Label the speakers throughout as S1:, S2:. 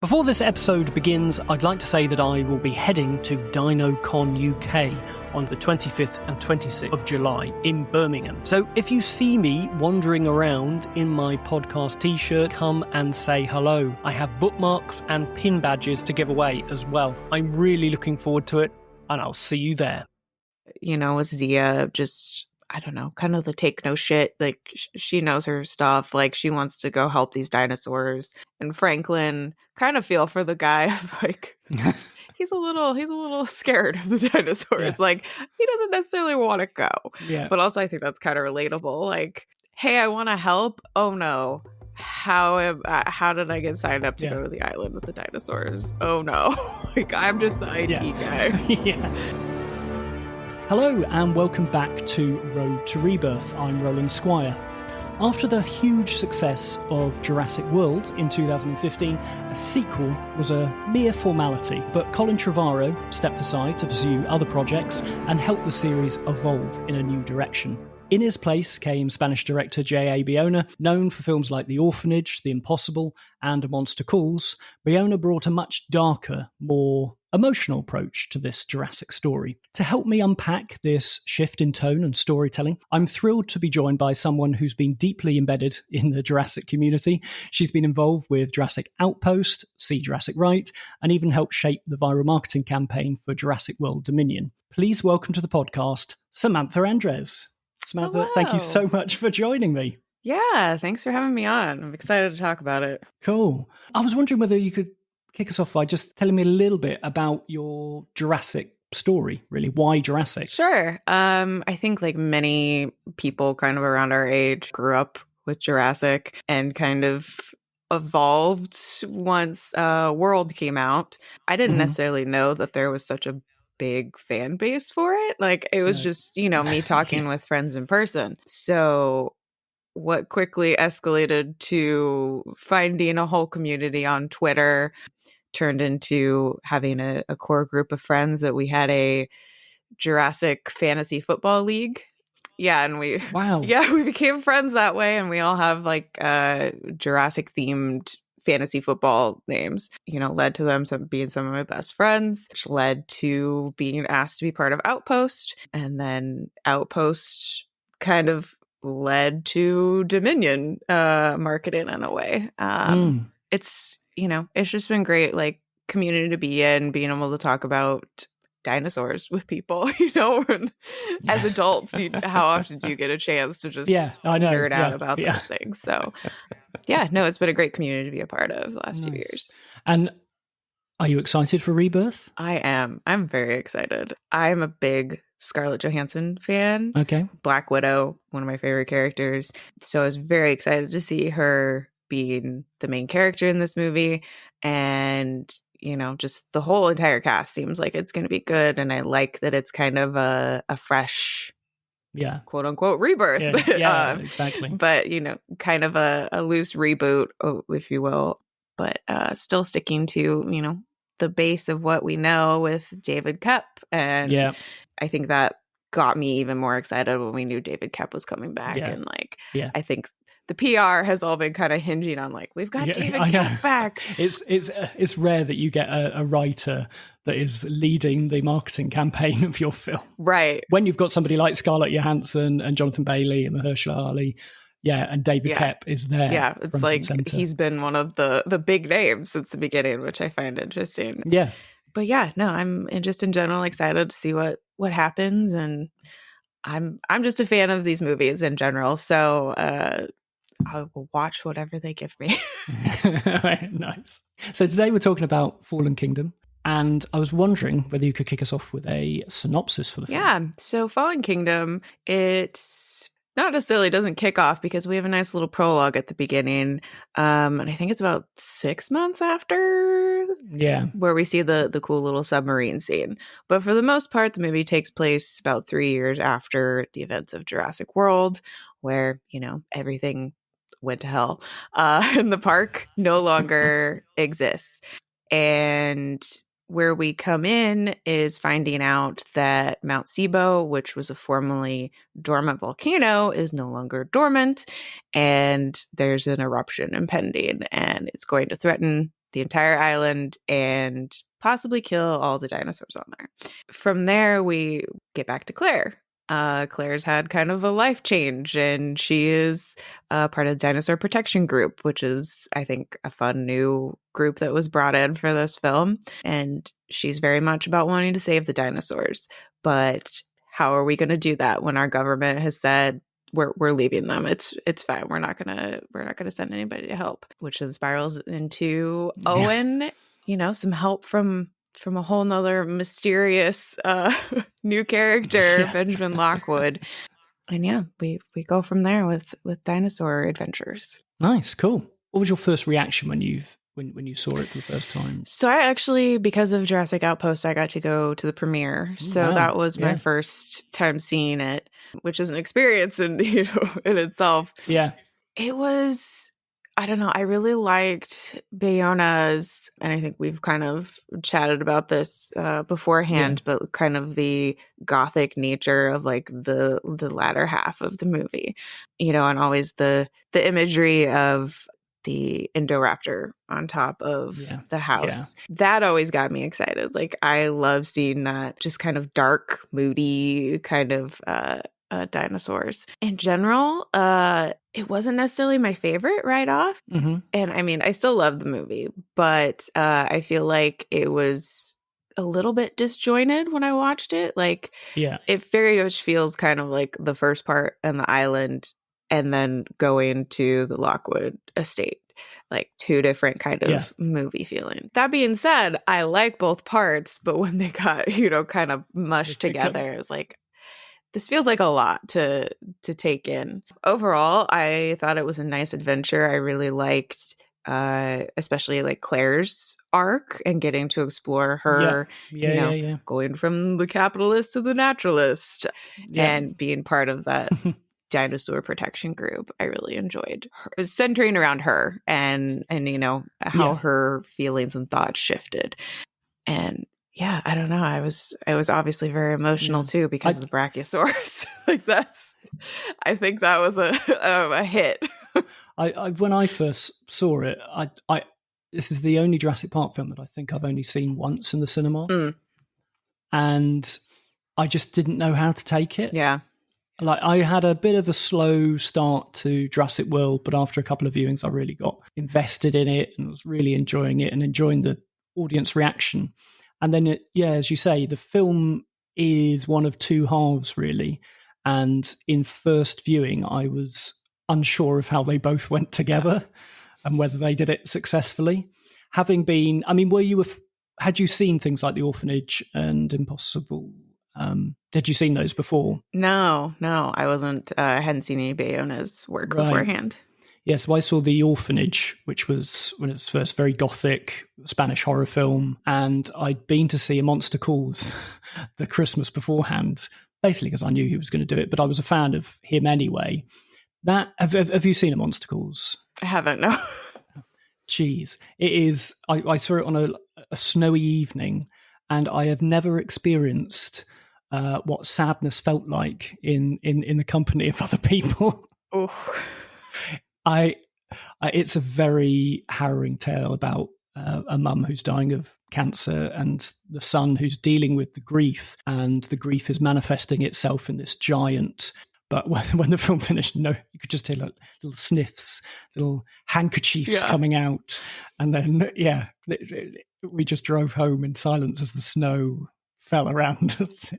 S1: Before this episode begins, I'd like to say that I will be heading to DinoCon UK on the 25th and 26th of July in Birmingham. So if you see me wandering around in my podcast t-shirt, come and say hello. I have bookmarks and pin badges to give away as well. I'm really looking forward to it, and I'll see you there.
S2: You know, with Zia, just, I don't know, kind of the take no shit. Like, she knows her stuff. Like, she wants to go help these dinosaurs. And Franklin kind of feel for the guy. Like, he's a little scared of the dinosaurs. Yeah. Like, he doesn't necessarily want to go. Yeah. But also, I think that's kind of relatable. Like, hey, I want to help. Oh no. How did I get signed up to go to the island with the dinosaurs? Oh no. Like, I'm just the IT guy.
S1: Yeah. Hello and welcome back to Road to Rebirth. I'm Roland Squire. After the huge success of Jurassic World in 2015, a sequel was a mere formality, but Colin Trevorrow stepped aside to pursue other projects and help the series evolve in a new direction. In his place came Spanish director J.A. Bayona, known for films like The Orphanage, The Impossible, and A Monster Calls. Bayona brought a much darker, more emotional approach to this Jurassic story. To help me unpack this shift in tone and storytelling, I'm thrilled to be joined by someone who's been deeply embedded in the Jurassic community. She's been involved with Jurassic Outpost, See Jurassic Right, and even helped shape the viral marketing campaign for Jurassic World Dominion. Please welcome to the podcast, Samantha Endres. Samantha,
S2: Hello.
S1: Thank you so much for joining me.
S2: Yeah, thanks for having me on. I'm excited to talk about it.
S1: Cool. I was wondering whether you could kick us off by just telling me a little bit about your Jurassic story, really. Why Jurassic?
S2: Sure. I think like many people kind of around our age grew up with Jurassic and kind of evolved once World came out. I didn't necessarily know that there was such a big fan base for it. Like, it was just, you know, me talking with friends in person. So what quickly escalated to finding a whole community on Twitter turned into having a core group of friends that we had a Jurassic fantasy football league. Yeah, and we became friends that way, and we all have like Jurassic themed fantasy football names, you know, led to them being some of my best friends, which led to being asked to be part of Outpost. And then Outpost kind of led to Dominion marketing in a way. It's, you know, it's just been great, like, community to be in, being able to talk about dinosaurs with people, you know. As adults, how often do you get a chance to just nerd out about those things? So it's been a great community to be a part of the last few years.
S1: And are you excited for Rebirth?
S2: I am. I'm very excited. I'm a big Scarlett Johansson fan.
S1: Okay.
S2: Black Widow, one of my favorite characters. So I was very excited to see her being the main character in this movie. And, you know, just the whole entire cast seems like it's going to be good. And I like that it's kind of a fresh, quote unquote, rebirth.
S1: Yeah, exactly.
S2: But, you know, kind of a loose reboot, if you will, but still sticking to, you know, the base of what we know with David Koepp. And I think that got me even more excited when we knew David Koepp was coming back. And like, I think the PR has all been kind of hinging on like, we've got David Koepp back.
S1: It's rare that you get a writer that is leading the marketing campaign of your film.
S2: Right.
S1: When you've got somebody like Scarlett Johansson and Jonathan Bailey and Mahershala Ali, and David Koepp is there.
S2: Yeah, it's like he's been one of the big names since the beginning, which I find interesting.
S1: Yeah.
S2: But I'm just in general excited to see what happens, and I'm just a fan of these movies in general. So I will watch whatever they give me.
S1: Nice. So today we're talking about Fallen Kingdom, and I was wondering whether you could kick us off with a synopsis for the film.
S2: Yeah. So Fallen Kingdom, it's not necessarily doesn't kick off because we have a nice little prologue at the beginning. And I think it's about 6 months after.
S1: Yeah.
S2: Where we see the cool little submarine scene. But for the most part, the movie takes place about 3 years after the events of Jurassic World, where, you know, everything went to hell. And the park no longer exists. And where we come in is finding out that Mount Sibo, which was a formerly dormant volcano, is no longer dormant, and there's an eruption impending, and it's going to threaten the entire island and possibly kill all the dinosaurs on there. From there, we get back to Claire. Claire's had kind of a life change, and she is part of the Dinosaur Protection Group, which is, I think, a fun new group that was brought in for this film. And she's very much about wanting to save the dinosaurs. But how are we going to do that when our government has said we're leaving them? It's fine. We're not gonna send anybody to help, which then spirals into Owen. Some help from a whole nother mysterious new character, Benjamin Lockwood. And we go from there with dinosaur adventures.
S1: Nice, cool. What was your first reaction when you saw it for the first time?
S2: So I actually, because of Jurassic Outpost, I got to go to the premiere. So that was my first time seeing it, which is an experience in itself.
S1: Yeah.
S2: It was, I don't know, I really liked Bayona's, and I think we've kind of chatted about this beforehand, but kind of the gothic nature of like the latter half of the movie, and always the imagery of the Indoraptor on top of the house. Yeah. That always got me excited. Like, I love seeing that just kind of dark, moody kind of dinosaurs. In general, it wasn't necessarily my favorite right off. Mm-hmm. And I mean, I still love the movie, but I feel like it was a little bit disjointed when I watched it. Like, it very much feels kind of like the first part and the island, and then going to the Lockwood estate, like two different kind of movie feeling. That being said, I like both parts, but when they got, kind of mushed together, it was like, this feels like a lot to take in. Overall, I thought it was a nice adventure. I really liked, especially like Claire's arc and getting to explore her, going from the capitalist to the naturalist and being part of that dinosaur protection group. I really enjoyed her, centering around her and how her feelings and thoughts shifted. And I don't know, I was obviously very emotional too, because of the Brachiosaurus. Like, I think that was a hit.
S1: I when I first saw it, I this is the only Jurassic Park film that I think I've only seen once in the cinema. And I just didn't know how to take it.
S2: Yeah.
S1: Like, I had a bit of a slow start to Jurassic World, but after a couple of viewings, I really got invested in it and was really enjoying it and enjoying the audience reaction. And then, as you say, the film is one of two halves, really. And in first viewing, I was unsure of how they both went together and whether they did it successfully. Having been, I mean, had you seen things like The Orphanage and Impossible? Had you seen those before?
S2: No, I wasn't. I hadn't seen any Bayona's work beforehand.
S1: Yes, I saw The Orphanage, which was, when it was first, very gothic Spanish horror film, and I'd been to see A Monster Calls the Christmas beforehand, basically because I knew he was going to do it, but I was a fan of him anyway. Have you seen A Monster Calls?
S2: I haven't, no.
S1: Jeez, it is. I saw it on a snowy evening, and I have never experienced what sadness felt like in the company of other people.
S2: Oh.
S1: It's a very harrowing tale about a mum who's dying of cancer and the son who's dealing with the grief, and the grief is manifesting itself in this giant. But when the film finished, you could just hear little sniffs, little handkerchiefs coming out, and then we just drove home in silence as the snow fell around us.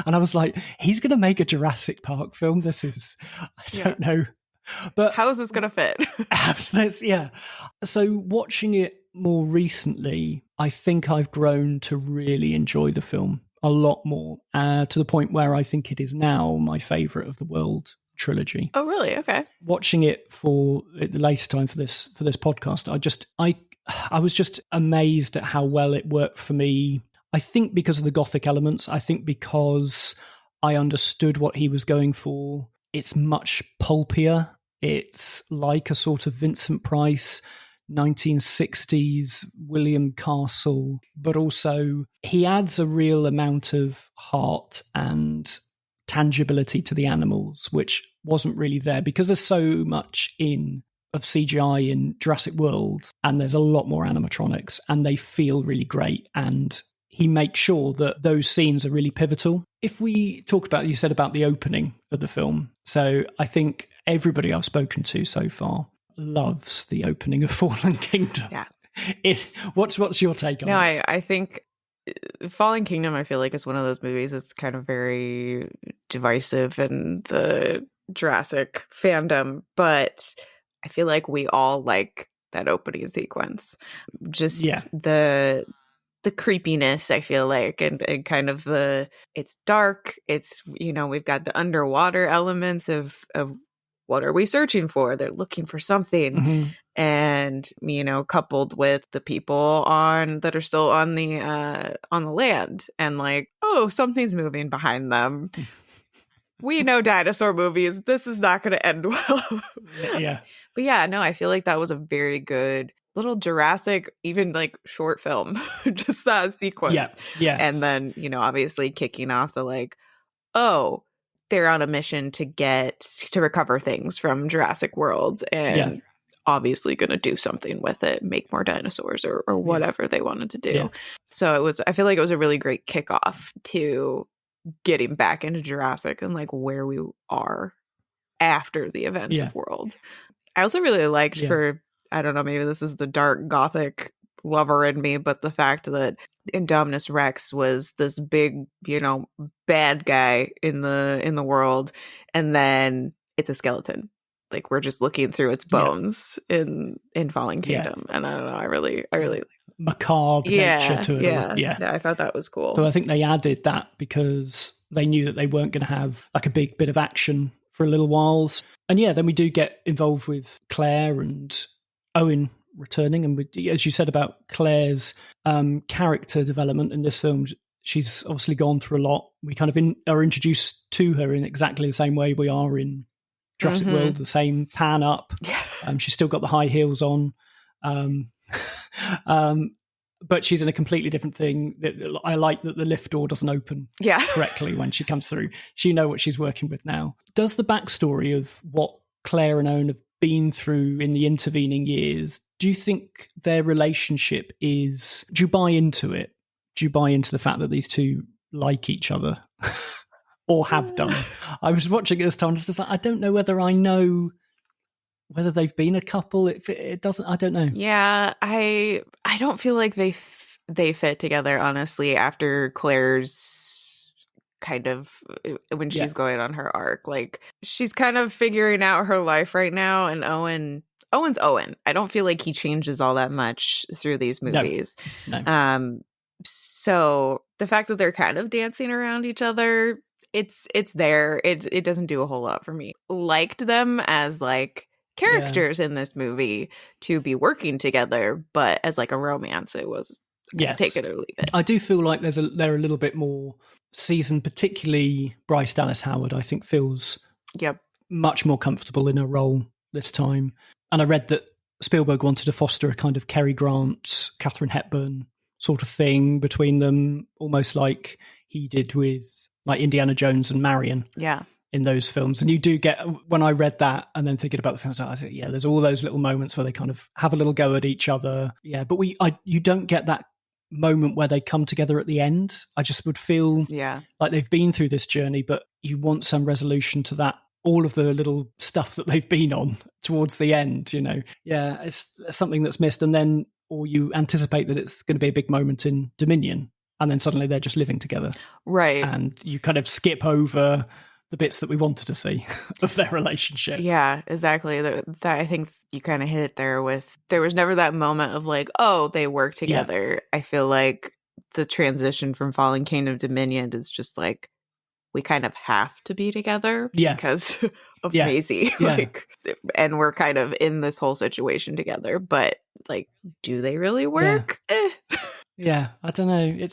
S1: And I was like, he's going to make a Jurassic Park film. This is, I don't know. But
S2: how is this going to fit?
S1: So watching it more recently, I think I've grown to really enjoy the film a lot more, to the point where I think it is now my favourite of the World trilogy.
S2: Oh, really? Okay.
S1: Watching it for the latest time for this podcast, I was just amazed at how well it worked for me. I think because of the gothic elements. I think because I understood what he was going for. It's much pulpier. It's like a sort of Vincent Price, 1960s William Castle, but also he adds a real amount of heart and tangibility to the animals, which wasn't really there because there's so much in of CGI in Jurassic World, and there's a lot more animatronics, and they feel really great. And he makes sure that those scenes are really pivotal. If we talk about, you said about the opening of the film, so I think everybody I've spoken to so far loves the opening of Fallen Kingdom.
S2: Yeah.
S1: What's your take on it?
S2: No, I think Fallen Kingdom, I feel like, is one of those movies that's kind of very divisive in the Jurassic fandom, but I feel like we all like that opening sequence. Just the creepiness, I feel like, and kind of it's dark. It's, we've got the underwater elements of what are we searching for? They're looking for something.
S1: Mm-hmm.
S2: And, coupled with the people that are still on the land, and like, oh, something's moving behind them. We know dinosaur movies. This is not going to end well.
S1: Yeah.
S2: But yeah, no, I feel like that was a very good little Jurassic, even like short film, just that sequence.
S1: Yeah.
S2: And then, obviously kicking off the like, oh, they're on a mission to recover things from Jurassic World, and obviously going to do something with it, make more dinosaurs or whatever they wanted to do. Yeah. So I feel like it was a really great kickoff to getting back into Jurassic and like where we are after the events of World. I also really liked I don't know, maybe this is the dark gothic lover in me, but the fact that Indominus Rex was this big, bad guy in the world, and then it's a skeleton. Like, we're just looking through its bones in Fallen Kingdom. And I don't know, I really
S1: macabre nature to it.
S2: Yeah, I thought that was cool.
S1: So I think they added that because they knew that they weren't going to have like a big bit of action for a little while. And then we do get involved with Claire and Owen returning. And as you said about Claire's character development in this film, she's obviously gone through a lot. We kind of are introduced to her in exactly the same way we are in Jurassic World, the same pan up. She's still got the high heels on. But she's in a completely different thing. I like that the lift door doesn't open correctly when she comes through. She knows what she's working with now. Does the backstory of what Claire and Owen have been through in the intervening years, do you think their relationship do you buy into it? Do you buy into the fact that these two like each other or have done? I was watching it this time, it's just like, I don't know whether I know whether they've been a couple. It doesn't, I don't know.
S2: Yeah, I don't feel like they fit together, honestly, after Claire's kind of, when she's going on her arc. Like, she's kind of figuring out her life right now, and Owen's Owen. I don't feel like he changes all that much through these movies.
S1: No.
S2: So the fact that they're kind of dancing around each other, it's there. It doesn't do a whole lot for me. Liked them as like characters in this movie to be working together, but as like a romance, it was take it or leave it.
S1: I do feel like they're a little bit more seasoned, particularly Bryce Dallas Howard. I think feels much more comfortable in her role this time. And I read that Spielberg wanted to foster a kind of Cary Grant, Katharine Hepburn sort of thing between them, almost like he did with like Indiana Jones and Marion. In those films. And you do get, when I read that and then thinking about the films, I said, there's all those little moments where they kind of have a little go at each other. Yeah, but you don't get that moment where they come together at the end. I just would feel like they've been through this journey, but you want some resolution to that, all of the little stuff that they've been on towards the end, Yeah, it's something that's missed. And then, or you anticipate that it's going to be a big moment in Dominion, and then suddenly they're just living together.
S2: Right.
S1: And you kind of skip over the bits that we wanted to see of their relationship.
S2: Yeah, exactly. That I think you kind of hit it there with, there was never that moment of like, oh, they work together. I feel like the transition from Fallen Kingdom to Dominion is just like, we kind of have to be together because of Maisie. Like, and we're kind of in this whole situation together, but like, do they really work?
S1: Yeah, I don't know. I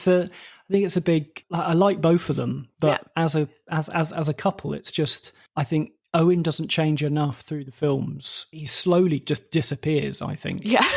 S1: think it's a big. I like both of them, but as a couple, it's just, I think Owen doesn't change enough through the films. He slowly just disappears, I think.
S2: Yeah,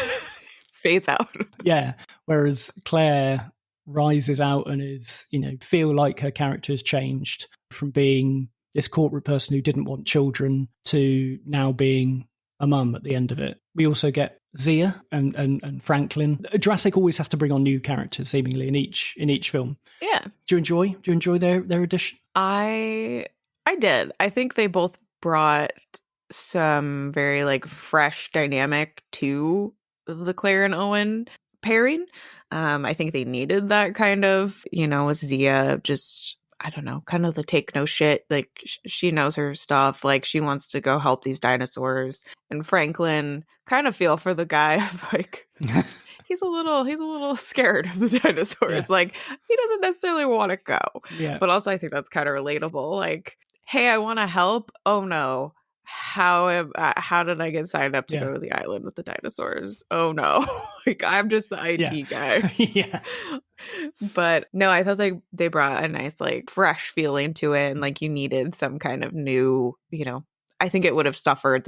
S2: fades out.
S1: Yeah, whereas Claire rises out and is, feel like her character has changed from being this corporate person who didn't want children to now being a mum at the end of it. We also get Zia and Franklin. Jurassic always has to bring on new characters, seemingly in each film.
S2: Yeah.
S1: Do you enjoy their addition?
S2: I did. I think they both brought some very like fresh dynamic to the Claire and Owen pairing. I think they needed that kind of, with Zia just, I don't know, kind of the take no shit. Like she knows her stuff. Like she wants to go help these dinosaurs. And Franklin kind of feel for the guy like he's a little scared of the dinosaurs. Yeah. Like he doesn't necessarily want to go.
S1: Yeah.
S2: But also I think that's kind of relatable. Like, hey, I want to help. Oh no. How did I get signed up to go to the island with the dinosaurs? Oh no. Like I'm just the IT guy.
S1: Yeah.
S2: But no, I thought they brought a nice like fresh feeling to it, and like you needed some kind of new, I think the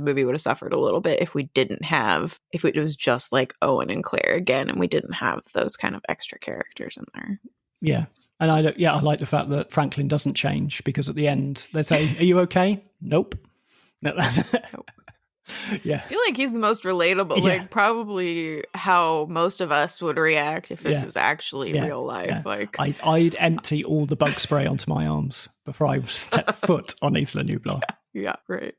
S2: movie would have suffered a little bit if it was just like Owen and Claire again and we didn't have those kind of extra characters in there.
S1: Yeah. And I like the fact that Franklin doesn't change, because at the end they say, "Are you okay?" Nope.
S2: Nope.
S1: Yeah.
S2: I feel like he's the most relatable, like probably how most of us would react if this was actually real life. Yeah. Like
S1: I'd empty all the bug spray onto my arms before I step foot on Isla Nublar.
S2: Yeah, right.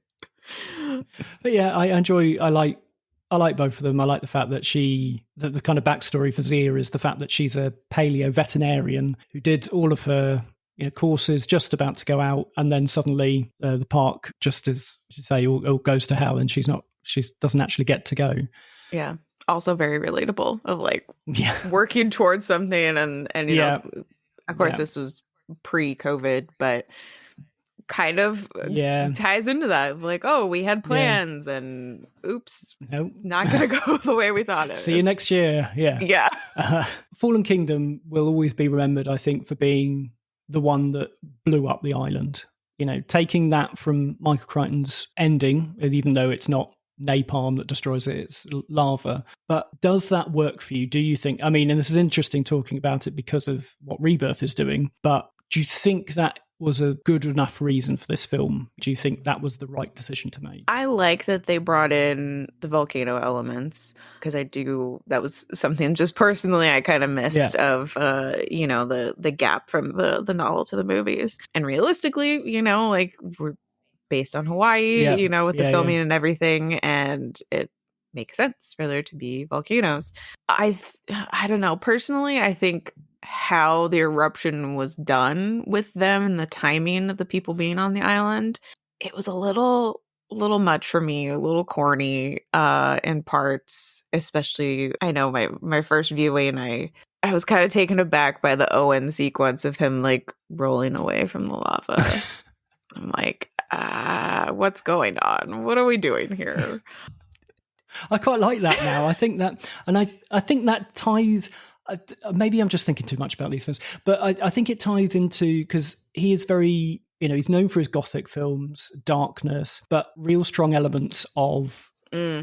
S1: But yeah, I like both of them. I like the fact that the kind of backstory for Zia is the fact that she's a paleo veterinarian who did all of her courses, just about to go out, and then suddenly the park, just as you say, all goes to hell, and she doesn't actually get to go.
S2: Yeah. Also very relatable of like working towards something and of course this was pre-COVID, but kind of ties into that. Like, oh, we had plans and oops,
S1: nope,
S2: not going to go the way we thought it.
S1: See you next year. Yeah.
S2: Yeah.
S1: Fallen Kingdom will always be remembered, I think, for being the one that blew up the island. Taking that from Michael Crichton's ending, even though it's not napalm that destroys it, it's lava. But does that work for you? Do you think, and this is interesting talking about it because of what Rebirth is doing, but do you think that was a good enough reason for this film? Do you think that was the right decision to make?
S2: I like that they brought in the volcano elements, because that was something just personally I kind of missed of, the gap from the novel to the movies. And realistically, like we're based on Hawaii, with the filming and everything. And it makes sense for there to be volcanoes. I don't know. Personally, I think how the eruption was done with them and the timing of the people being on the island, it was a little much for me, a little corny in parts. Especially, I know my first viewing, I was kind of taken aback by the Owen sequence of him like rolling away from the lava. I'm like, what's going on? What are we doing here?
S1: I quite like that now. I think that, and I think that ties. Maybe I'm just thinking too much about these films, but I think it ties into, because he is very, he's known for his gothic films, darkness, but real strong elements of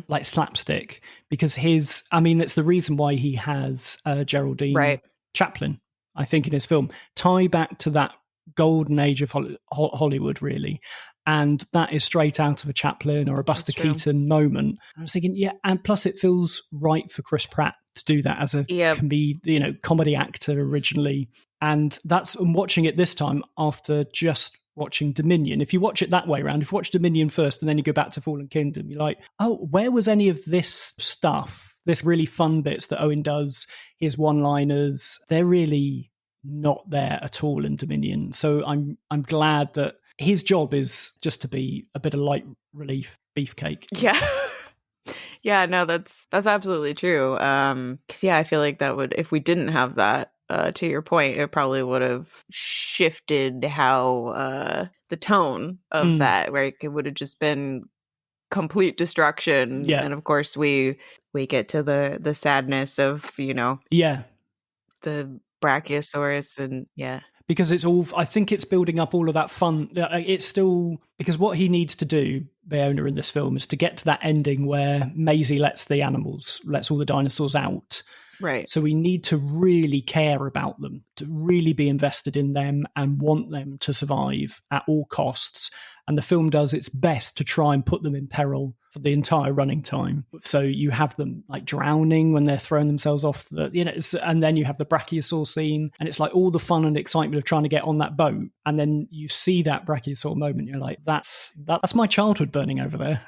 S1: like slapstick, because it's the reason why he has Geraldine Chaplin, I think, in his film, tie back to that golden age of Hollywood, really. And that is straight out of a Chaplin or a Buster Keaton moment. I was thinking, and plus it feels right for Chris Pratt to do that as a comedy actor originally. And I'm watching it this time after just watching Dominion. If you watch it that way around, if you watch Dominion first and then you go back to Fallen Kingdom, you're like, oh, where was any of this stuff, this really fun bits that Owen does, his one-liners? They're really not there at all in Dominion. So I'm glad that his job is just to be a bit of light relief beefcake.
S2: Yeah. Yeah, no, that's absolutely true. Because I feel like that would, if we didn't have that, to your point, it probably would have shifted how the tone of that, where it would have just been complete destruction.
S1: Yeah.
S2: And of course we get to the sadness of, the Brachiosaurus and
S1: because it's all, I think it's building up all of that fun. It's still, because what he needs to do, Bayona, in this film, is to get to that ending where Maisie lets all the dinosaurs out.
S2: Right.
S1: So we need to really care about them, to really be invested in them and want them to survive at all costs. And the film does its best to try and put them in peril for the entire running time. So you have them like drowning when they're throwing themselves off and then you have the brachiosaur scene, and it's like all the fun and excitement of trying to get on that boat. And then you see that brachiosaur moment. You're like, that's my childhood burning over there.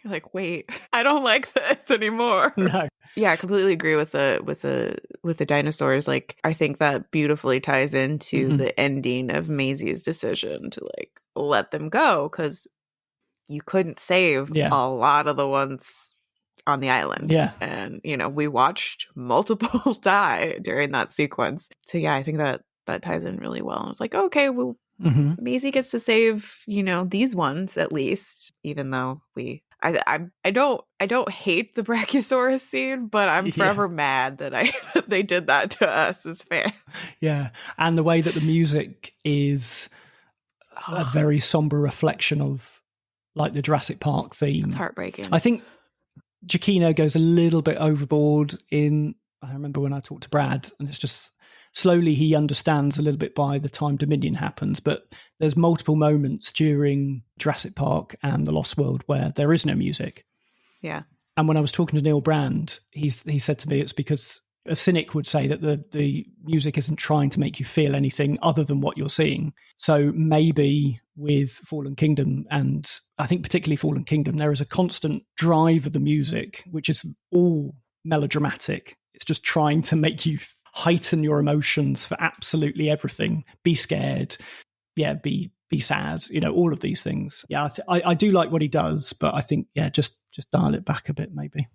S2: You're like, wait, I don't like this anymore.
S1: No.
S2: Yeah, I completely agree with the dinosaurs. Like, I think that beautifully ties into the ending of Maisie's decision to like let them go, because you couldn't save a lot of the ones on the island.
S1: Yeah.
S2: And, we watched multiple die during that sequence. So yeah, I think that ties in really well. I was like, okay, well, Maisie gets to save, these ones at least, even though I don't hate the Brachiosaurus scene, but I'm forever mad that they did that to us as fans.
S1: Yeah, and the way that the music is a very somber reflection of like the Jurassic Park theme.
S2: It's heartbreaking.
S1: I think Giacchino goes a little bit overboard in. I remember when I talked to Brad, and it's just slowly he understands a little bit by the time Dominion happens, but there's multiple moments during Jurassic Park and The Lost World where there is no music.
S2: Yeah.
S1: And when I was talking to Neil Brand, he said to me it's because a cynic would say that the music isn't trying to make you feel anything other than what you're seeing. So maybe with Fallen Kingdom, and I think particularly Fallen Kingdom, there is a constant drive of the music, which is all melodramatic. It's just trying to make you heighten your emotions for absolutely everything. Be scared, be sad, all of these things. Yeah, I do like what he does, but I think just dial it back a bit, maybe.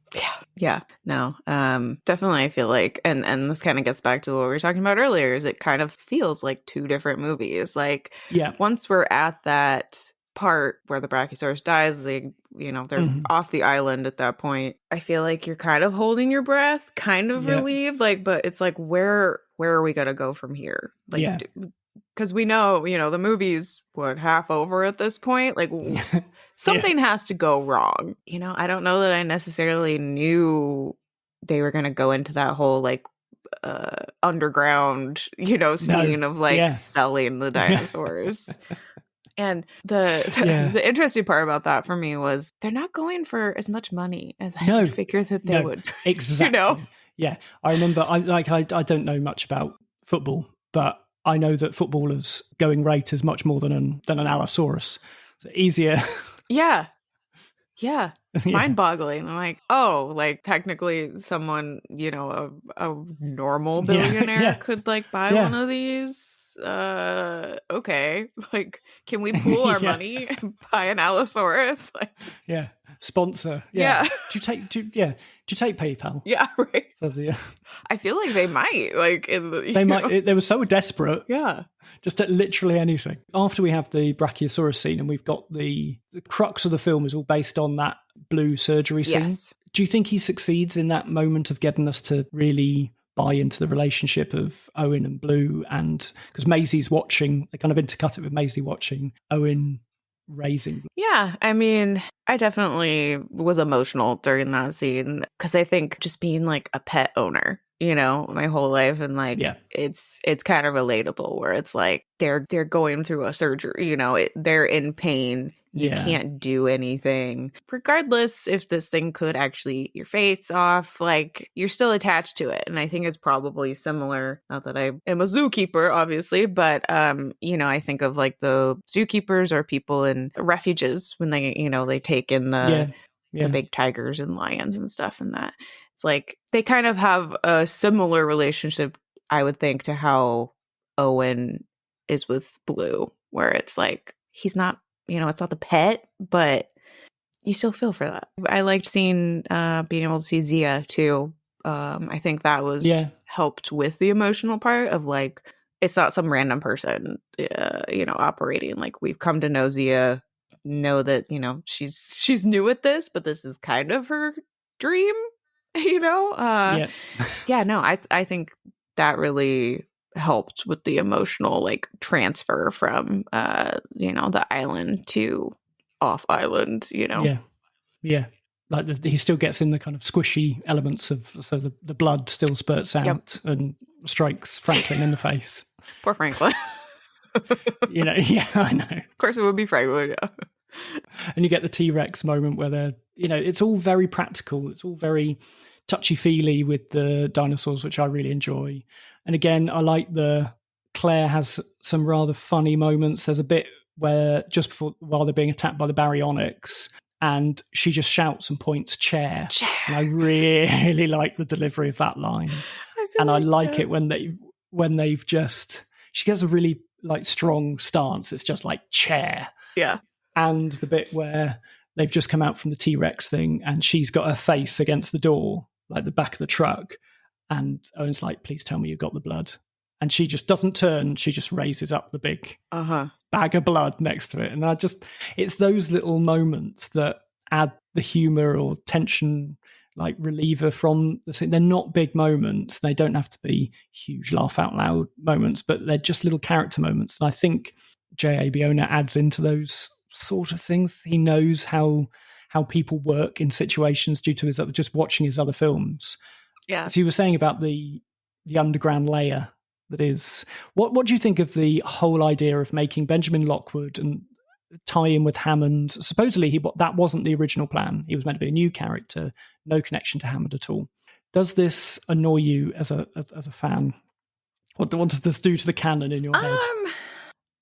S2: Yeah. No, definitely. I feel like, and this kind of gets back to what we were talking about earlier, is it kind of feels like two different movies. Like, once we're at that part where the Brachiosaurus dies, they're off the island at that point, I feel like you're kind of holding your breath, kind of relieved, like, but it's like, where are we gonna go from here? Like, because we know, the movie's half over at this point. Like, something has to go wrong. I don't know that I necessarily knew they were gonna go into that whole like underground, scene of like selling the dinosaurs. And the interesting part about that for me was they're not going for as much money as I would figure that they would.
S1: Exactly. Yeah. I remember I don't know much about football, but I know that footballers' going rate is much more than an Allosaurus. So easier.
S2: Yeah. Mind-boggling. I'm like, like technically someone, a normal billionaire could like buy one of these. Okay, like, can we pool our money and buy an Allosaurus? Like,
S1: sponsor. Do you take PayPal?
S2: Yeah, right.
S1: For the,
S2: I feel like they might. Like,
S1: they might. They were so desperate.
S2: Yeah.
S1: Just at literally anything. After we have the Brachiosaurus scene, and we've got the crux of the film is all based on that blue surgery scene.
S2: Yes.
S1: Do you think he succeeds in that moment of getting us to really buy into the relationship of Owen and Blue? And because Maisie's watching, they kind of intercut it with Maisie watching Owen raising.
S2: Yeah, I mean, I definitely was emotional during that scene because I think just being like a pet owner, my whole life, and like it's kind of relatable where it's like they're going through a surgery, they're in pain. You can't do anything. Regardless if this thing could actually eat your face off, like, you're still attached to it. And I think it's probably similar. Not that I am a zookeeper, obviously, but, I think of like the zookeepers or people in refuges when they, they take in the big tigers and lions and stuff, and that. It's like they kind of have a similar relationship, I would think, to how Owen is with Blue, where it's like he's not, it's not the pet, but you still feel for that. I liked seeing, being able to see Zia too. I think that was helped with the emotional part of like, it's not some random person, operating. Like, we've come to know Zia, know that, she's new at this, but this is kind of her dream, I think that really helped with the emotional like transfer from the island to off island.
S1: like he still gets in the kind of squishy elements of, so the blood still spurts out and strikes Franklin in the face.
S2: Poor Franklin.
S1: Yeah, I know.
S2: Of course it would be Franklin, yeah.
S1: And you get the T-Rex moment where they're, it's all very practical. It's all very touchy-feely with the dinosaurs, which I really enjoy. And again, I like Claire has some rather funny moments. There's a bit where just while they're being attacked by the baryonyx, and she just shouts and points chair. And I really like the delivery of that line. I like it when they've just, she gets a really like strong stance. It's just like chair.
S2: Yeah.
S1: And the bit where they've just come out from the T-Rex thing and she's got her face against the door, like the back of the truck. And Owen's like, please tell me you got the blood. And she just doesn't turn. She just raises up the big bag of blood next to it. And it's those little moments that add the humor or tension, like reliever from the scene. They're not big moments. They don't have to be huge laugh out loud moments, but they're just little character moments. And I think J.A. Bayona adds into those sort of things. He knows how people work in situations due to his just watching his other films.
S2: Yeah.
S1: As you were saying about the underground layer that is, what do you think of the whole idea of making Benjamin Lockwood and tie in with Hammond? Supposedly that wasn't the original plan. He was meant to be a new character, no connection to Hammond at all. Does this annoy you as a fan? What does this do to the canon in your head?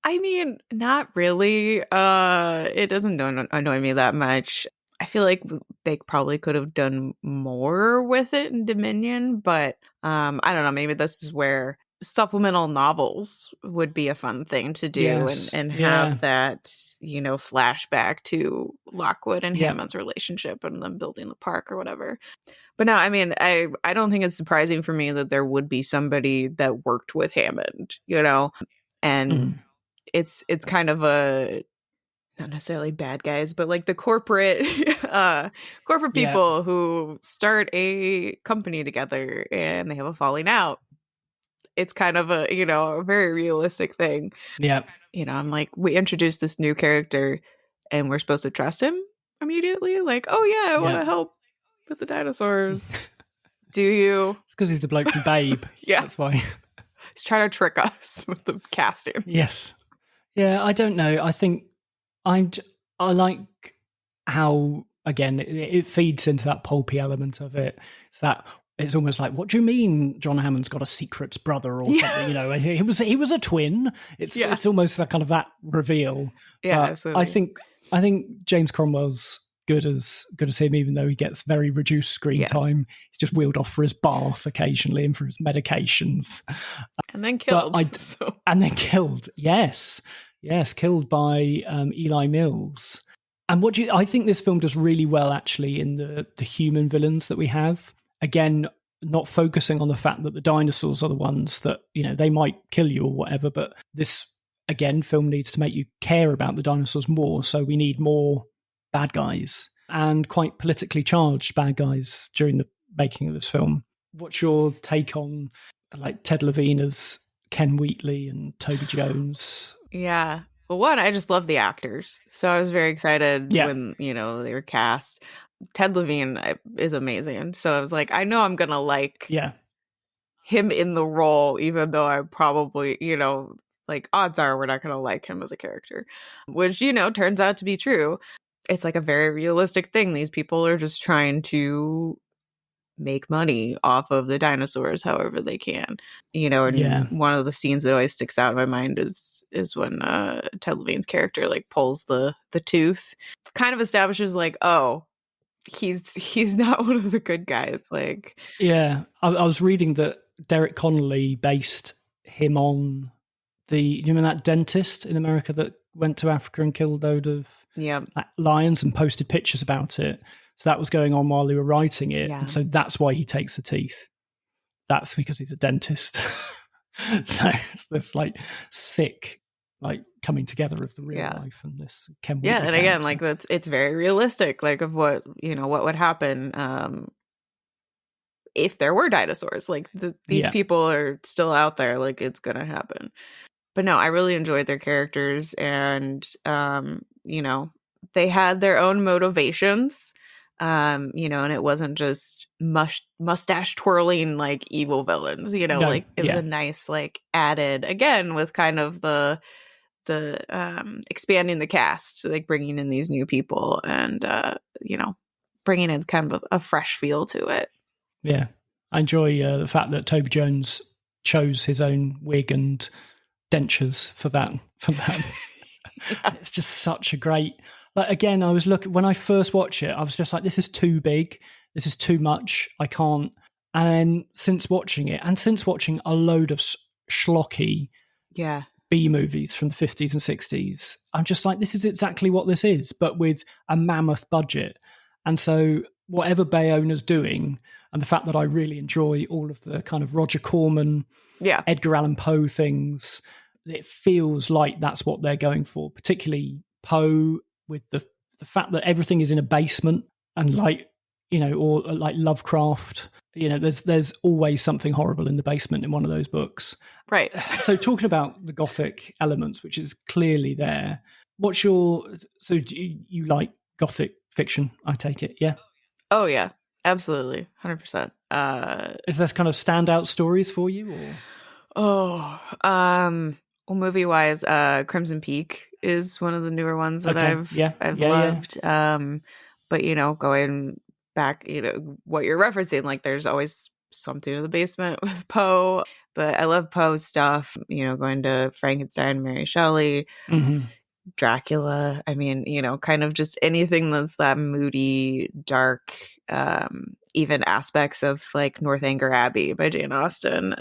S2: I mean, not really. It doesn't annoy me that much. I feel like they probably could have done more with it in Dominion, but I don't know. Maybe this is where supplemental novels would be a fun thing to do and have that, flashback to Lockwood and Hammond's relationship and them building the park or whatever. But no, I mean, I don't think it's surprising for me that there would be somebody that worked with Hammond, and it's kind of a, not necessarily bad guys, but like the corporate people who start a company together and they have a falling out. It's kind of a, a very realistic thing.
S1: Yeah.
S2: I'm like, we introduced this new character and we're supposed to trust him immediately. Like, oh yeah, I want to help with the dinosaurs. Do you? It's
S1: because he's the bloke from Babe.
S2: Yeah.
S1: That's why.
S2: He's trying to trick us with the casting.
S1: Yes. Yeah, I don't know. I think I like how, again, it feeds into that pulpy element of it. It's that it's almost like, what do you mean John Hammond's got a secret brother or something? He was a twin. It's almost like kind of that reveal.
S2: Yeah, absolutely.
S1: I think James Cromwell's good as him, even though he gets very reduced screen time. He's just wheeled off for his bath occasionally and for his medications.
S2: And then killed.
S1: And then killed, yes, killed by Eli Mills. And I think this film does really well, actually, in the human villains that we have. Again, not focusing on the fact that the dinosaurs are the ones that, they might kill you or whatever, but this, again, film needs to make you care about the dinosaurs more, so we need more bad guys, and quite politically charged bad guys during the making of this film. What's your take on, like, Ted Levine as Ken Wheatley and Toby Jones?
S2: Yeah. Well, one, I just love the actors, so I was very excited when, they were cast. Ted Levine is amazing. So I was like, I know I'm going to like him in the role, even though I probably, like odds are we're not going to like him as a character, which, turns out to be true. It's like a very realistic thing. These people are just trying to make money off of the dinosaurs however they can, and one of the scenes that always sticks out in my mind is when Ted Levine's character like pulls the tooth, kind of establishes like, oh, he's not one of the good guys. Like, I
S1: was reading that Derek Connolly based him on that dentist in America that went to Africa and killed a load of lions and posted pictures about it. So that was going on while they were writing it. And so that's why he takes the teeth. That's because he's a dentist. So it's this like sick, like coming together of the real life and this Ken Wheatley
S2: and again, like it's very realistic, like of what what would happen if there were dinosaurs. Like these people are still out there, like it's gonna happen. But no, I really enjoyed their characters, and they had their own motivations. And it wasn't just mustache twirling like evil villains,
S1: No,
S2: like it was a nice like added again with kind of the expanding the cast, like bringing in these new people and bringing in kind of a fresh feel to it.
S1: Yeah, I enjoy the fact that Toby Jones chose his own wig and dentures for that.
S2: Yeah.
S1: It's just such a great. Like again, I was looking when I first watched it, I was just like, "This is too big. This is too much. I can't." And since watching it, and since watching a load of schlocky, B movies from the 50s and 60s, I'm just like, this is exactly what this is, but with a mammoth budget. And so whatever Bayona's doing, and the fact that I really enjoy all of the kind of Roger Corman, Edgar Allan Poe things, it feels like that's what they're going for, particularly Poe with the fact that everything is in a basement and or like Lovecraft, there's always something horrible in the basement in one of those books.
S2: Right.
S1: So talking about the gothic elements, which is clearly there, so do you like gothic fiction, I take it? Yeah.
S2: Oh yeah, absolutely. 100%.
S1: Is there kind of standout stories for you or?
S2: Well, movie wise, Crimson Peak is one of the newer ones that I've loved. Yeah. But going back, what you're referencing, like there's always something in the basement with Poe. But I love Poe's stuff, going to Frankenstein, Mary Shelley, Dracula. I mean, kind of just anything that's that moody, dark, even aspects of like Northanger Abbey by Jane Austen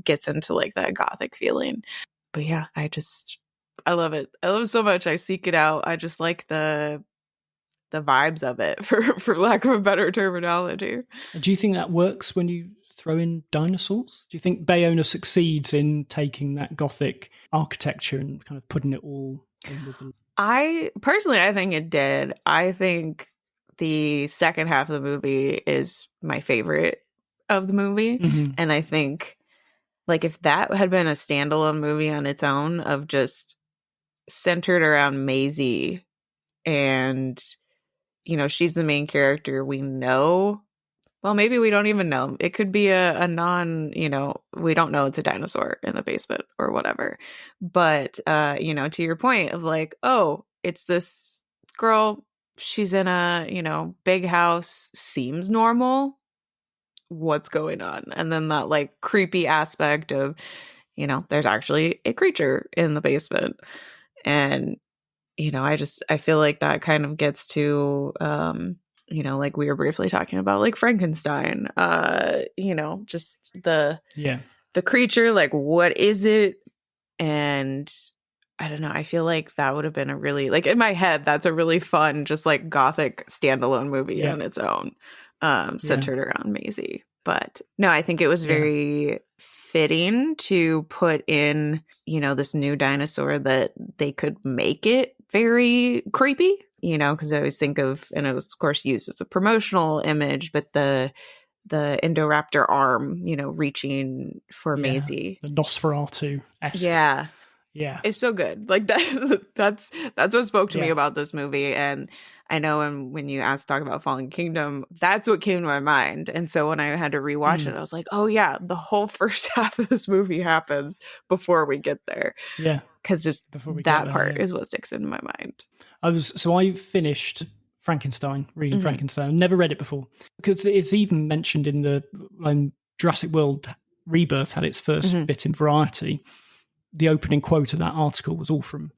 S2: gets into like that gothic feeling. But yeah, I love it. I love it so much. I seek it out. I just like the vibes of it, for lack of a better terminology.
S1: Do you think that works when you throw in dinosaurs? Do you think Bayona succeeds in taking that gothic architecture and kind of putting it all in with them?
S2: I think it did. I think the second half of the movie is my favorite of the movie.
S1: Mm-hmm.
S2: And I think like if that had been a standalone movie on its own of just centered around Maisie and she's the main character, we know. Well, maybe we don't even know. It could be a non, we don't know it's a dinosaur in the basement or whatever. But, to your point of like, oh, it's this girl, she's in a, big house, seems normal. What's going on? And then that like creepy aspect of, there's actually a creature in the basement. And, I feel like that kind of gets to, like we were briefly talking about, like Frankenstein, just the creature, like what is it? And I don't know. I feel like that would have been a really, like in my head, that's a really fun, just like gothic standalone movie on its own, centered around Maisie. But no, I think it was very fitting to put in, this new dinosaur that they could make it very creepy, because I always think of, and it was of course used as a promotional image, but the Indoraptor arm, reaching for Maisie.
S1: The Nosferatu-esque. Yeah.
S2: It's so good. Like that's what spoke to me about this movie. And I know when you talk about Fallen Kingdom, that's what came to my mind. And so when I had to rewatch it, I was like, oh yeah, the whole first half of this movie happens before we get there.
S1: Yeah.
S2: Because just that part is what sticks in my mind.
S1: I finished Frankenstein, reading Frankenstein. I've never read it before. Because it's even mentioned in the Jurassic World Rebirth had its first bit in Variety. The opening quote of that article was all from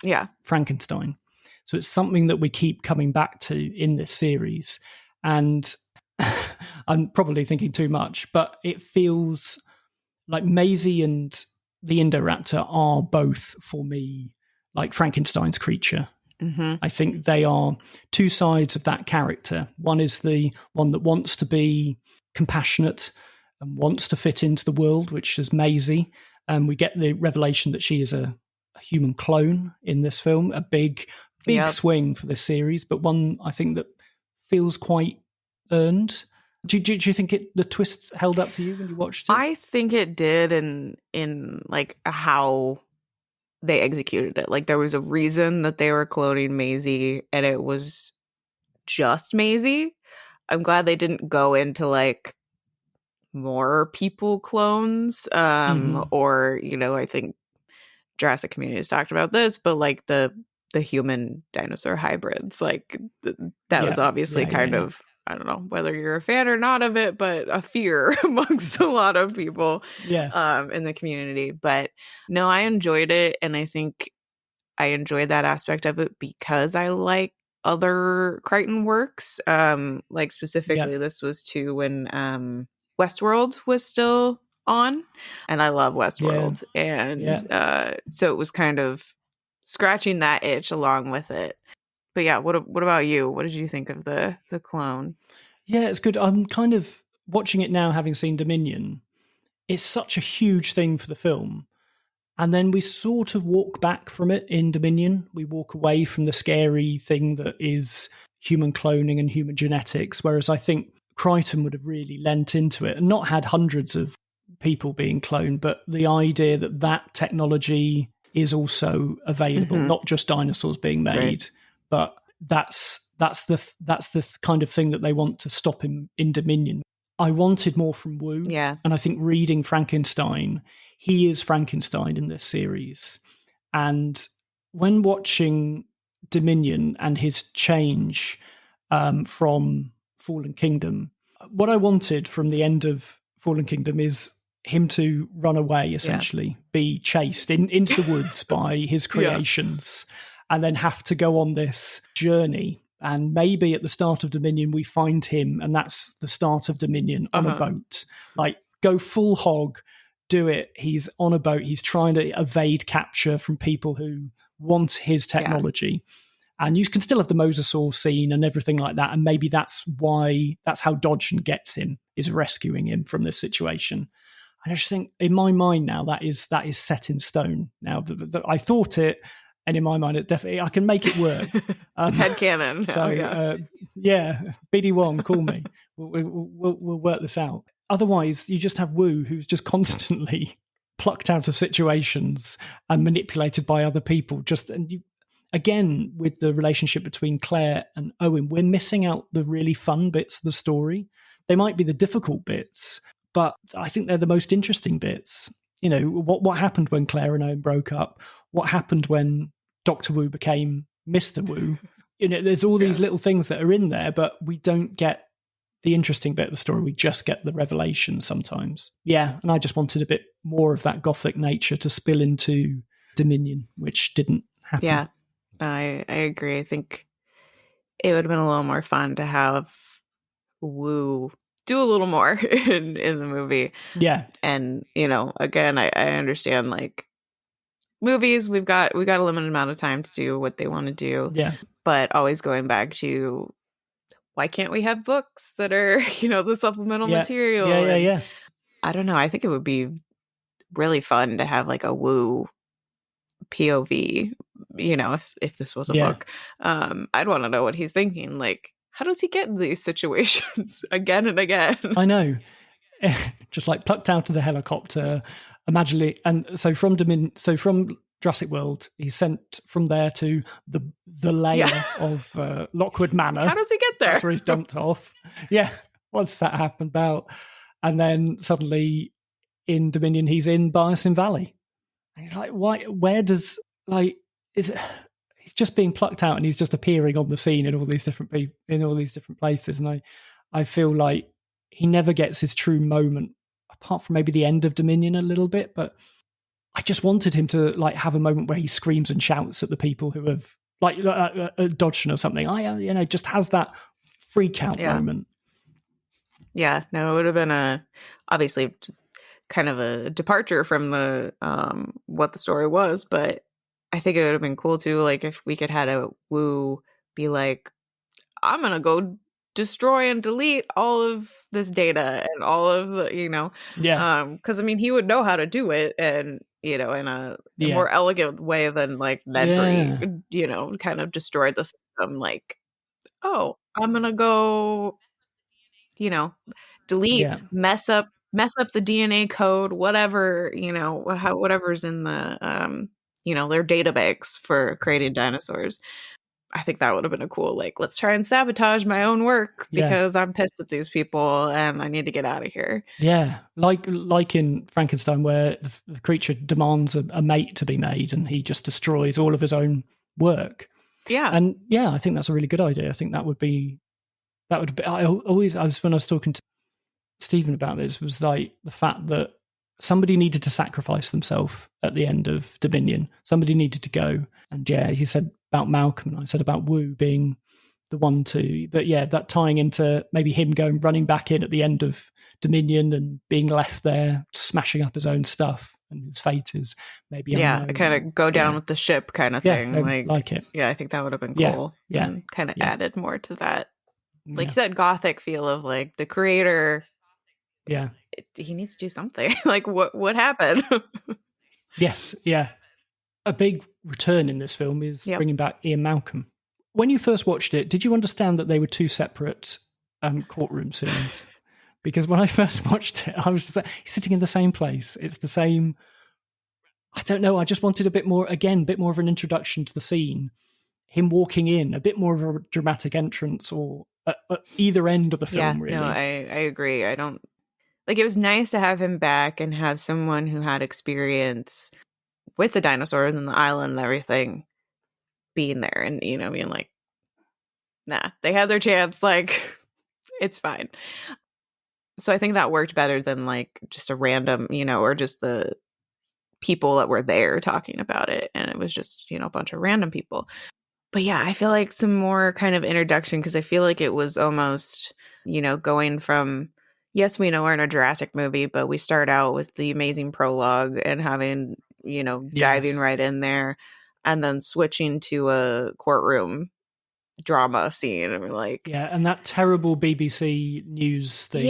S1: Frankenstein. So it's something that we keep coming back to in this series. And I'm probably thinking too much, but it feels like Maisie and the Indoraptor are both, for me, like Frankenstein's creature. Mm-hmm. I think they are two sides of that character. One is the one that wants to be compassionate and wants to fit into the world, which is Maisie. We get the revelation that she is a human clone in this film, a big swing for this series, but one I think that feels quite earned. Do you think the twist held up for you when you watched it?
S2: I think it did in like how they executed it. Like there was a reason that they were cloning Maisie and it was just Maisie. I'm glad they didn't go into like more people clones, or I think Jurassic community has talked about this, but like the human dinosaur hybrids, like that was
S1: Yeah,
S2: obviously
S1: yeah, yeah,
S2: kind
S1: yeah.
S2: of, I don't know whether you're a fan or not of it, but a fear amongst a lot of people
S1: Yeah,
S2: in the community. But no, I enjoyed it, and I think I enjoyed that aspect of it because I like other Crichton works. Like
S1: yeah,
S2: specifically, this was too when Westworld was still on, and I love
S1: yeah,
S2: Westworld, and
S1: yeah.
S2: so it was kind of scratching that itch along with it. But yeah, what about you? What did you think of the clone?
S1: Yeah, it's good. I'm kind of watching it now, having seen Dominion. It's such a huge thing for the film. And then we sort of walk back from it in Dominion. We walk away from the scary thing that is human cloning and human genetics. Whereas I think Crichton would have really lent into it and not had hundreds of people being cloned, but the idea that that technology is also available,
S2: Hmm.
S1: not just dinosaurs being
S2: Right.
S1: made, but that's the kind of thing that they want to stop in Dominion. I wanted more from Wu,
S2: Yeah.
S1: and I think reading Frankenstein, he is Frankenstein in this series. And when watching Dominion and his change from Fallen Kingdom, what I wanted from the end of Fallen Kingdom is him to run away,
S2: Yeah.
S1: essentially, be chased into the woods by his
S2: Yeah.
S1: creations, and then have to go on this journey. And maybe at the start of Dominion, we find him, and that's the start of Dominion on a
S2: Uh-huh.
S1: boat. Like, go full hog, do it. He's on a boat. He's trying to evade capture from people who want his
S2: Yeah.
S1: technology. And you can still have the mosasaur scene and everything like that. And maybe that's how Dodgen gets him, is rescuing him from this situation. I just think, in my mind now, that is set in stone. Now that I thought it, and in my mind, it definitely, I can make it work.
S2: Headcanon.
S1: So
S2: Oh, yeah.
S1: yeah, BD Wong, call me. We'll work this out. Otherwise, you just have Wu, who's just constantly plucked out of situations and manipulated by other people. Again, with the relationship between Claire and Owen, we're missing out the really fun bits of the story. They might be the difficult bits, but I think they're the most interesting bits. What happened when Claire and Owen broke up? What happened when Dr. Wu became Mr. Wu? There's all these
S2: Yeah.
S1: little things that are in there, but we don't get the interesting bit of the story. We just get the revelation sometimes. Yeah, and I just wanted a bit more of that gothic nature to spill into Dominion, which didn't happen.
S2: Yeah. I agree. I think it would have been a little more fun to have Wu do a little more in the movie.
S1: Yeah,
S2: And, again, I understand like movies, we've got a limited amount of time to do what they want to do.
S1: yeah,
S2: But always going back to, why can't we have books that are, the supplemental
S1: yeah,
S2: material?
S1: yeah, yeah,
S2: And
S1: yeah.
S2: I don't know. I think it would be really fun to have like a Wu POV, if this was a
S1: Yeah.
S2: book. I'd want to know what he's thinking. Like, how does he get in these situations again and again?
S1: I know. Just like plucked out of the helicopter, imagine. And so from Jurassic World, he's sent from there to the lair
S2: Yeah.
S1: of Lockwood Manor.
S2: How does he get there?
S1: That's where he's dumped off. Yeah, once that happened about, and then suddenly in Dominion, he's in Biosyn Valley. And he's like, why? Where does is it? He's just being plucked out, and he's just appearing on the scene in all these different places. And I feel like he never gets his true moment, apart from maybe the end of Dominion a little bit. But I just wanted him to have a moment where he screams and shouts at the people who have Dodgen or something. Just has that freak out moment.
S2: Yeah, no, it would have been obviously kind of a departure from the what the story was, but I think it would have been cool too, like if we could have a Wu be like, I'm gonna go destroy and delete all of this data and all of the, because I mean he would know how to do it, and in a more elegant way than like Nedry, kind of destroyed the system. Like, oh, I'm gonna go, delete, mess up the DNA code, whatever, whatever's in the their data banks for creating dinosaurs. I think that would have been a cool, like, let's try and sabotage my own work because I'm pissed at these people and I need to get out of here.
S1: Yeah, like in Frankenstein, where the creature demands a mate to be made, and he just destroys all of his own work.
S2: Yeah,
S1: and I think that's a really good idea. I think that would be. I was when I was talking to Stephen about this, was like the fact that somebody needed to sacrifice themselves at the end of Dominion. Somebody needed to go, and he said about Malcolm, and I said about Wu being the one to, but that tying into maybe him running back in at the end of Dominion and being left there smashing up his own stuff, and his fate is maybe unknown.
S2: kind of go down with the ship kind of thing.
S1: Like it.
S2: I think that would have been cool. And kind of added more to that, like you said, gothic feel of like the creator. He needs to do something. Like what happened?
S1: Yes, a big return in this film is bringing back Ian Malcolm. When you first watched it, did you understand that they were two separate courtroom scenes? Because when I first watched it, I was just like, he's sitting in the same place. It's the same. I don't know. I just wanted a bit more of an introduction to the scene. Him walking in, a bit more of a dramatic entrance, or at either end of the film, really.
S2: No, I agree. I don't. Like, it was nice to have him back and have someone who had experience with the dinosaurs and the island and everything being there, and being like, nah, they had their chance, like, it's fine. So I think that worked better than like just a random, or just the people that were there talking about it, and it was just a bunch of random people. But I feel like some more kind of introduction, because I feel like it was almost going from, yes, we know we're in a Jurassic movie, but we start out with the amazing prologue and having diving right in there, and then switching to a courtroom drama scene, and we're like,
S1: and that terrible BBC news thing.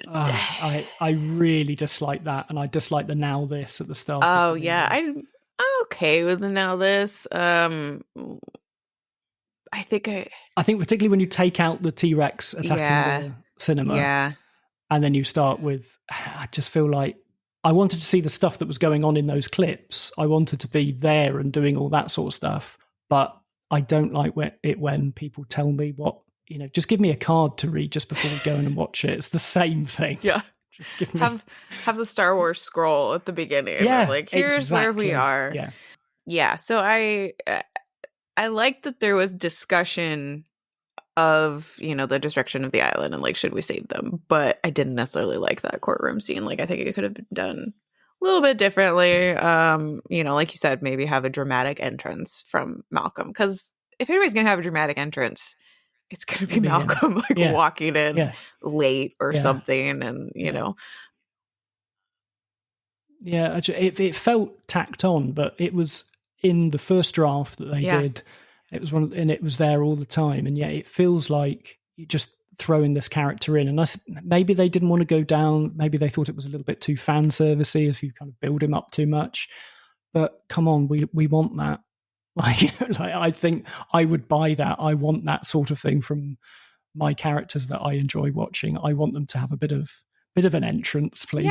S2: I
S1: really dislike that, and I dislike the now this at the start.
S2: I'm okay with the now this. I think
S1: particularly when you take out the T-Rex attacking the cinema, and then you start with, I just feel like I wanted to see the stuff that was going on in those clips. I wanted to be there and doing all that sort of stuff, but I don't like when people tell me what, just give me a card to read just before we go in and watch it. It's the same thing.
S2: Yeah.
S1: Just give me...
S2: have the Star Wars scroll at the beginning.
S1: Yeah.
S2: Like, here's where we are.
S1: Yeah.
S2: Yeah. So I liked that there was discussion of, the destruction of the island and like, should we save them? But I didn't necessarily like that courtroom scene. Like, I think it could have been done a little bit differently. Like you said, maybe have a dramatic entrance from Malcolm, because if anybody's gonna have a dramatic entrance, it's gonna be Malcolm walking in late or something, and
S1: it felt tacked on, but it was in the first draft that they did. It was and it was there all the time, and it feels like you just throwing this character in, and maybe they didn't want to go down. Maybe they thought it was a little bit too fan servicey if you kind of build him up too much. But come on, we want that. Like I think I would buy that. I want that sort of thing from my characters that I enjoy watching. I want them to have a bit of an entrance, please.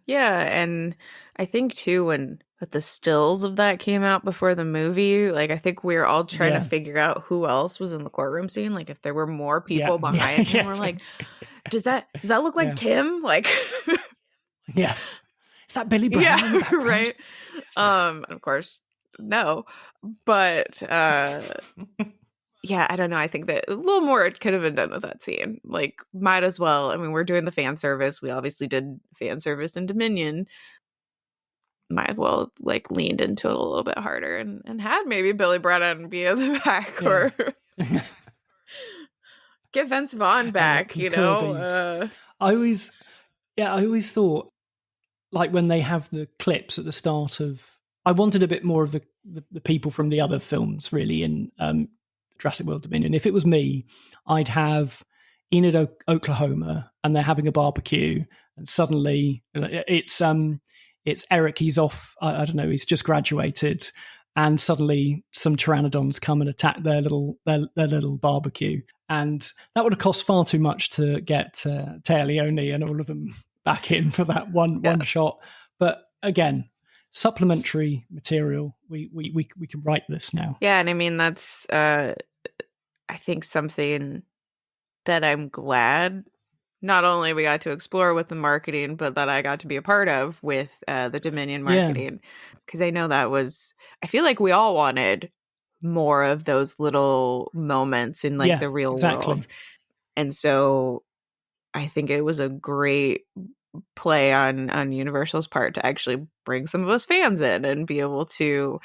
S2: Yeah, and I think too when the stills of that came out before the movie, like I think we were all trying to figure out who else was in the courtroom scene. Like if there were more people behind him, we're like, does that look like Tim? Like,
S1: is that Billy Brown?
S2: Yeah, right. Of course, no, but I don't know. I think that a little more could have been done with that scene. Like, might as well. I mean, we're doing the fan service. We obviously did fan service in Dominion. Might as well like leaned into it a little bit harder and had maybe Billy Brennan be in the back or get Vince Vaughn back.
S1: I always thought, like when they have the clips at the start of, I wanted a bit more of the people from the other films really in Jurassic World Dominion. If it was me, I'd have Enid, Oklahoma, and they're having a barbecue, and suddenly it's Eric. He's off. I don't know. He's just graduated, and suddenly some pteranodons come and attack their little barbecue, and that would have cost far too much to get Taya Leone and all of them back in for that one shot. But again, supplementary material. We can write this now.
S2: Yeah, and I mean that's I think something that I'm glad not only we got to explore with the marketing, but that I got to be a part of with the Dominion marketing. Because I know I feel like we all wanted more of those little moments in like the real world. And so I think it was a great play on Universal's part to actually bring some of us fans in and be able to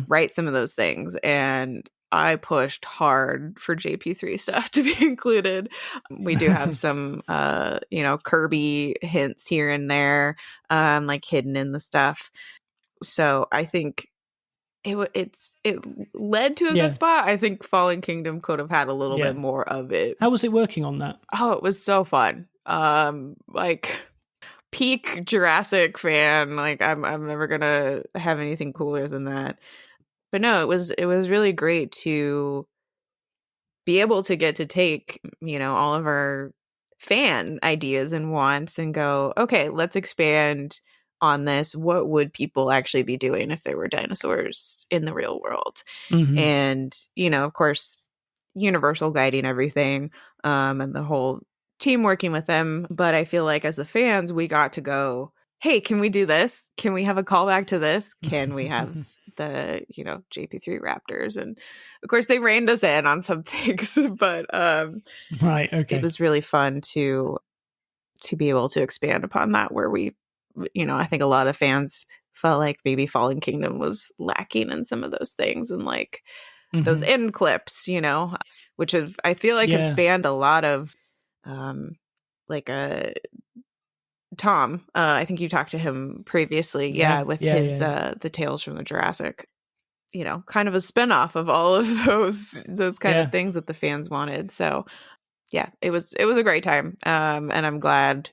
S2: write some of those things. And I pushed hard for JP3 stuff to be included. We do have some, Kirby hints here and there, like hidden in the stuff. So I think it led to a good spot. I think Fallen Kingdom could have had a little bit more of it.
S1: How was it working on that?
S2: Oh, it was so fun. Like peak Jurassic fan. Like I'm never gonna have anything cooler than that. But no, it was really great to be able to get to take, all of our fan ideas and wants and go, okay, let's expand on this. What would people actually be doing if there were dinosaurs in the real world? And, of course, Universal guiding everything, and the whole team working with them. But I feel like as the fans, we got to go, hey, can we do this? Can we have a callback to this? Can we have the, JP3 Raptors? And of course they reined us in on some things, but
S1: right, okay.
S2: It was really fun to be able to expand upon that, where we, I think a lot of fans felt like maybe Fallen Kingdom was lacking in some of those things, and like those end clips, which I feel like have spanned a lot of Tom, I think you talked to him previously, with his the Tales from the Jurassic, kind of a spinoff of all of those kind of things that the fans wanted. So yeah, it was a great time, and I'm glad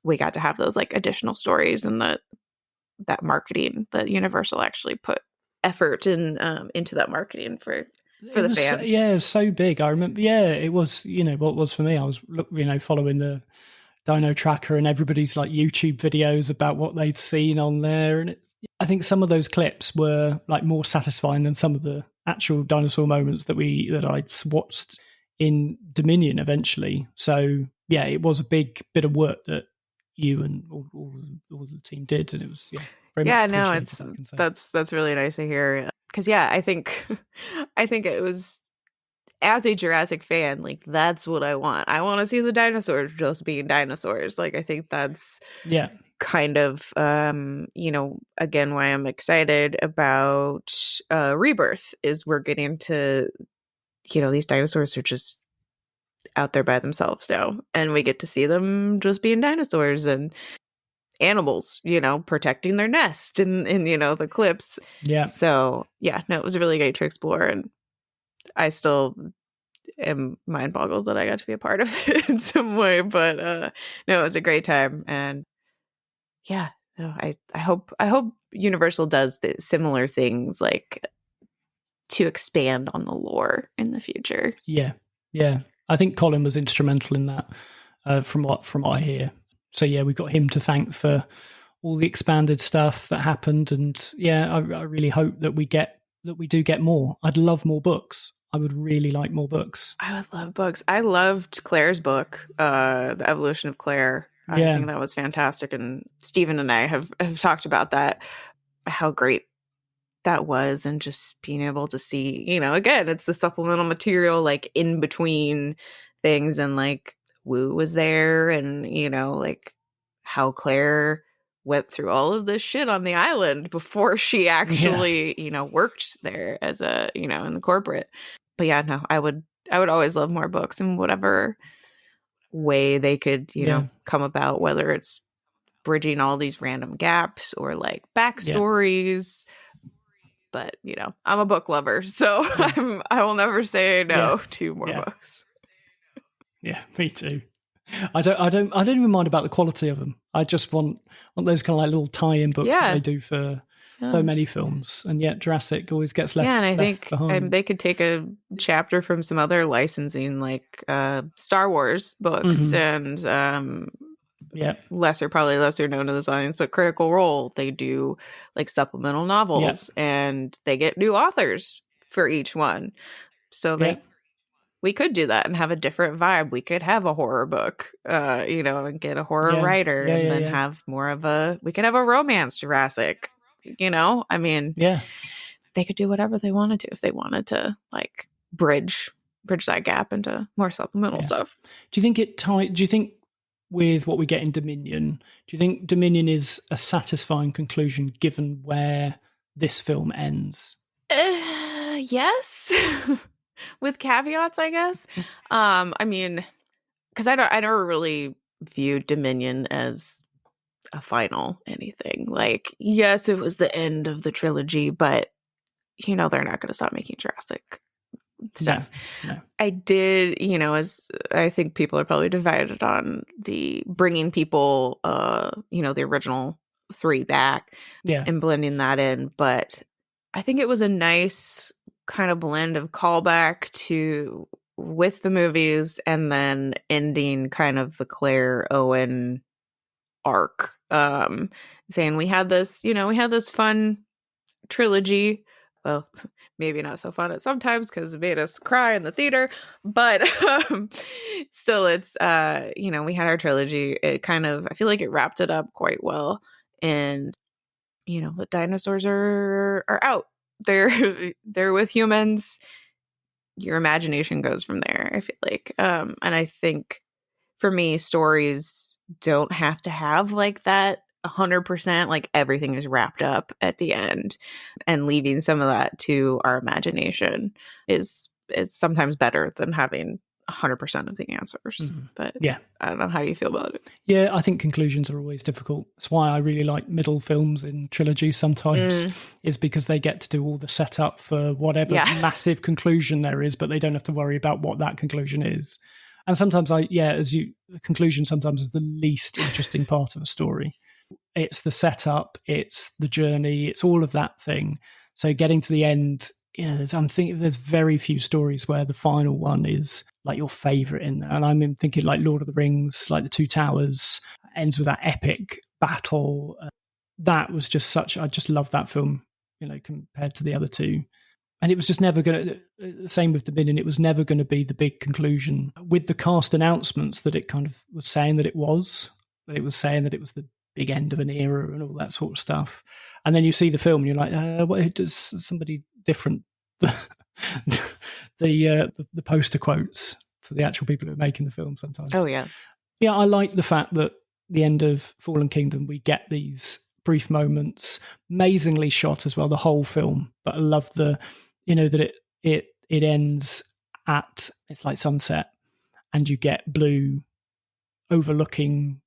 S2: we got to have those like additional stories and that marketing that Universal actually put effort into that marketing for the fans.
S1: Yeah, it was so big. I remember. Yeah, it was. What was for me, I was following the Dino Tracker and everybody's like YouTube videos about what they'd seen on there, and I think some of those clips were like more satisfying than some of the actual dinosaur moments that I watched in Dominion eventually. So yeah, it was a big bit of work that you and all the team did, and it was very much appreciated.
S2: That's really nice to hear, because I think it was, as a Jurassic fan, like that's what I want. I want to see the dinosaurs just being dinosaurs. Like I think that's kind of again why I'm excited about Rebirth, is we're getting to, these dinosaurs are just out there by themselves now, and we get to see them just being dinosaurs and animals, protecting their nest in the clips. So it was really great to explore, and I still am mind boggled that I got to be a part of it in some way, but no, it was a great time. And I hope Universal does similar things, like to expand on the lore in the future.
S1: I think Colin was instrumental in that, from what I hear. So we got him to thank for all the expanded stuff that happened, and I really hope that we do get more. I'd love more books. I would really like more books.
S2: I would love books. I loved Claire's book, The Evolution of Claire. I think that was fantastic, and Stephen and I have talked about that, how great that was, and just being able to see, again, it's the supplemental material, like in between things, and like Wu was there, and like how Claire went through all of this shit on the island before she actually worked there as a in the corporate. But I would always love more books in whatever way they could come about, whether it's bridging all these random gaps or like backstories. But I'm a book lover, so I will never say no to more books.
S1: Yeah, me too. I don't even mind about the quality of them. I just want those kind of like little tie-in books that they do for so many films, and yet Jurassic always gets left.
S2: Yeah, and I think
S1: behind.
S2: They could take a chapter from some other licensing, like Star Wars books, and
S1: Yeah.
S2: probably lesser known to this audience, but Critical Role, they do like supplemental novels and they get new authors for each one. So we could do that and have a different vibe. We could have a horror book, and get a horror writer and then have more of we could have a romance Jurassic, I mean, they could do whatever they wanted to if they wanted to like bridge that gap into more supplemental stuff.
S1: Do you think with what we get in Dominion, do you think Dominion is a satisfying conclusion given where this film ends?
S2: Yes. With caveats, I guess. I mean, because I never really viewed Dominion as a final anything. Like, yes, it was the end of the trilogy, but they're not going to stop making Jurassic stuff. No. I did, as I think people are probably divided on the bringing people, the original 3 back and blending that in. But I think it was a nice kind of blend of callback with the movies and then ending kind of the Claire Owen arc, saying we had this fun trilogy. Well, maybe not so fun at sometimes because it made us cry in the theater, but still it's we had our trilogy. It kind of, I feel like it wrapped it up quite well, and the dinosaurs are out. They're with humans. Your imagination goes from there, I feel like. And I think for me, stories don't have to have like that 100%, like everything is wrapped up at the end, and leaving some of that to our imagination is sometimes better than having 100% of the answers. But I don't know, how do you feel about it?
S1: Yeah, I think conclusions are always difficult. That's why I really like middle films in trilogies sometimes, is because they get to do all the setup for whatever massive conclusion there is, but they don't have to worry about what that conclusion is. And sometimes the conclusion sometimes is the least interesting part of a story. It's the setup, it's the journey, it's all of that thing. So getting to the end, I'm thinking there's very few stories where the final one is like your favorite in there. And I'm thinking like Lord of the Rings, like the Two Towers, ends with that epic battle. That was just I just love that film, compared to the other two. And it was just never going to, same with Dominion, it was never going to be the big conclusion. With the cast announcements that it kind of was saying that it was the big end of an era and all that sort of stuff. And then you see the film and you're like, what does somebody different the poster quotes to the actual people who are making the film sometimes.
S2: Oh yeah.
S1: Yeah, I like the fact that the end of Fallen Kingdom, we get these brief moments, amazingly shot as well, the whole film. But I love that it ends at, it's like sunset and you get blue overlooking,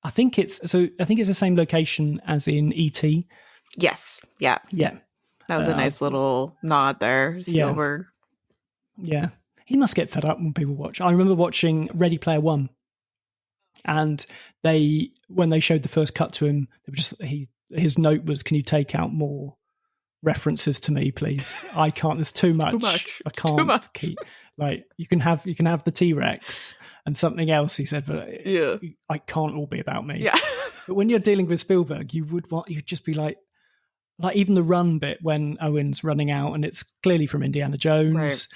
S1: I think it's the same location as in E.T.
S2: Yes. Yeah.
S1: Yeah.
S2: That was a nice little nod there, Spielberg.
S1: Yeah. He must get fed up when people watch. I remember watching Ready Player One, and when they showed the first cut to him, they were just his note was, "Can you take out more references to me, please? I can't. There's too much. I can't keep like you can have the T-Rex and something else." He said, "But I can't all be about me."
S2: Yeah.
S1: But when you're dealing with Spielberg, you'd just be like even the run bit when Owen's running out and it's clearly from Indiana Jones.
S2: Right.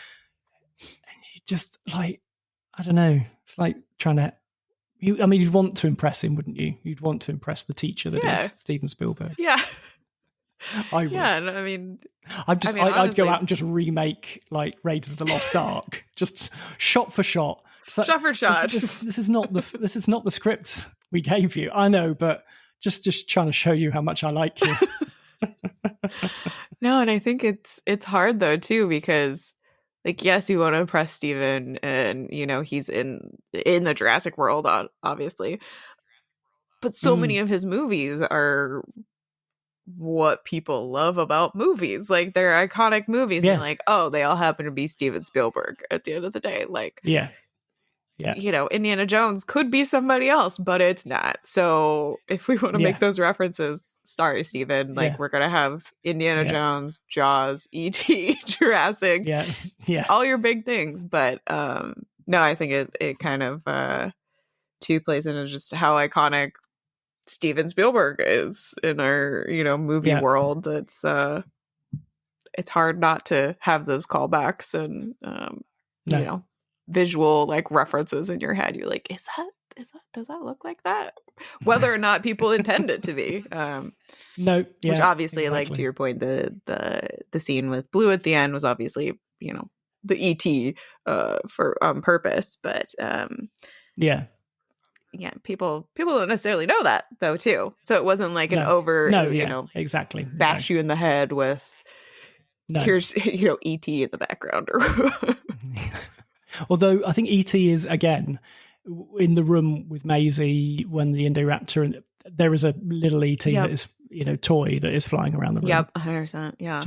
S1: And you just like, I don't know, it's like trying to, you'd want to impress him, wouldn't you? You'd want to impress the teacher that is Steven Spielberg.
S2: Yeah.
S1: I would.
S2: Yeah, I mean...
S1: I'd go out and just remake like Raiders of the Lost Ark, just shot for shot.
S2: Shot for shot.
S1: This is not the script we gave you. I know, but just trying to show you how much I like you.
S2: No, and I think it's hard though too, because like, yes, you want to impress Steven and he's in the Jurassic world, obviously, but so many of his movies are what people love about movies. Like, they're iconic movies. And like, oh, they all happen to be Steven Spielberg at the end of the day. Like, yeah. Indiana Jones could be somebody else, but it's not. So if we want to make those references, sorry, Steven, like we're going to have Indiana Jones, Jaws, E.T., Jurassic, all your big things. But no, I think it kind of 2 plays into just how iconic Steven Spielberg is in our, movie world. It's hard not to have those callbacks and visual like references in your head. You're like, does that look like that? Whether or not people intend it to be.
S1: No, yeah,
S2: which obviously,
S1: exactly.
S2: like to your point, the scene with Blue at the end was obviously, the ET for on purpose, but
S1: yeah,
S2: people don't necessarily know that though too. So it wasn't like an
S1: exactly
S2: bash you in the head with here's ET in the background.
S1: Although I think ET is again in the room with Maisie when the Indoraptor, and there is a little ET that is toy that is flying around the room.
S2: Yep, 100%. Yeah.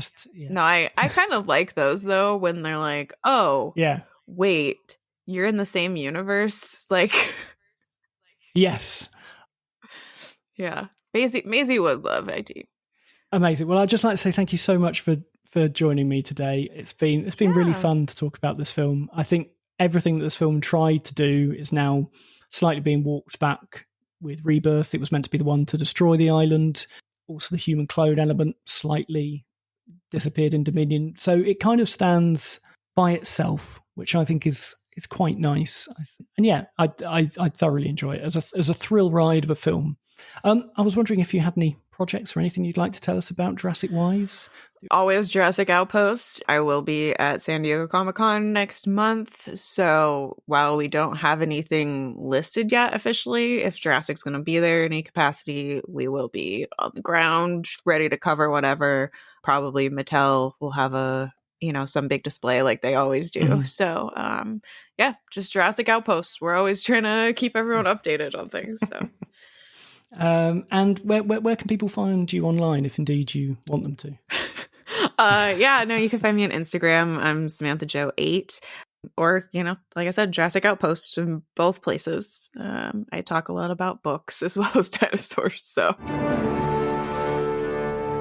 S2: No, I kind of like those though when they're like, oh
S1: yeah,
S2: wait, you're in the same universe, like.
S1: Yes.
S2: Yeah. Maisie would love IT.
S1: Amazing. Well, I'd just like to say thank you so much for joining me today. It's been really fun to talk about this film. I think everything that this film tried to do is now slightly being walked back with Rebirth. It was meant to be the one to destroy the island. Also, the human clone element slightly disappeared in Dominion. So it kind of stands by itself, which I think is quite nice. And yeah, I thoroughly enjoy it as a thrill ride of a film. I was wondering if you had any projects or anything you'd like to tell us about Jurassic-wise?
S2: Always Jurassic Outpost. I will be at San Diego Comic-Con next month. So while we don't have anything listed yet officially, if Jurassic's going to be there in any capacity, we will be on the ground, ready to cover whatever. Probably Mattel will have some big display like they always do. Mm-hmm. So, just Jurassic Outpost. We're always trying to keep everyone updated on things. So.
S1: And where can people find you online if indeed you want them to?
S2: You can find me on Instagram. I'm Samantha Jo 8, or like I said, Jurassic Outpost in both places. I talk a lot about books as well as dinosaurs. So,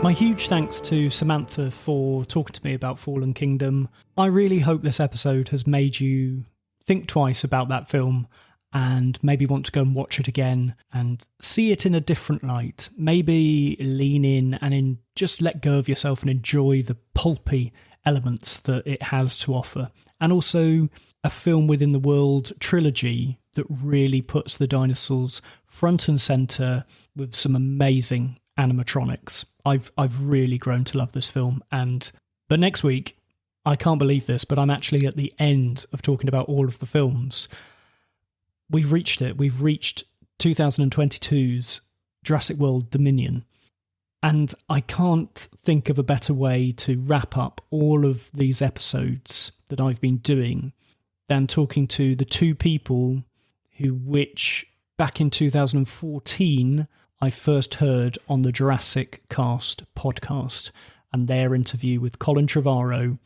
S1: my huge thanks to Samantha for talking to me about Fallen Kingdom. I really hope this episode has made you think twice about that film and maybe want to go and watch it again and see it in a different light. Maybe lean in and just let go of yourself and enjoy the pulpy elements that it has to offer. And also a film within the world trilogy that really puts the dinosaurs front and centre with some amazing animatronics. I've really grown to love this film. But next week, I can't believe this, but I'm actually at the end of talking about all of the films. We've reached it. We've reached 2022's Jurassic World Dominion. And I can't think of a better way to wrap up all of these episodes that I've been doing than talking to the two people which back in 2014, I first heard on the Jurassic Cast podcast and their interview with Colin Trevorrow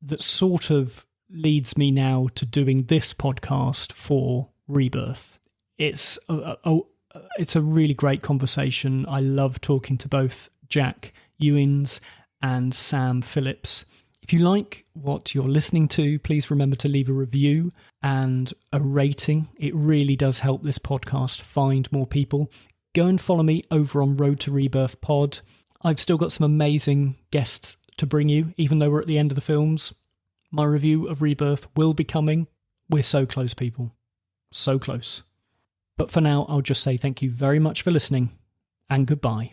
S1: that sort of leads me now to doing this podcast for Rebirth. It's a really great conversation. I love talking to both Jack Ewins and Sam Phillips. If you like what you're listening to, please remember to leave a review and a rating. It really does help this podcast find more people. Go and follow me over on Road to Rebirth Pod. I've still got some amazing guests to bring you, even though we're at the end of the films. My review of Rebirth will be coming. We're so close, people. So close. But for now, I'll just say thank you very much for listening, and goodbye.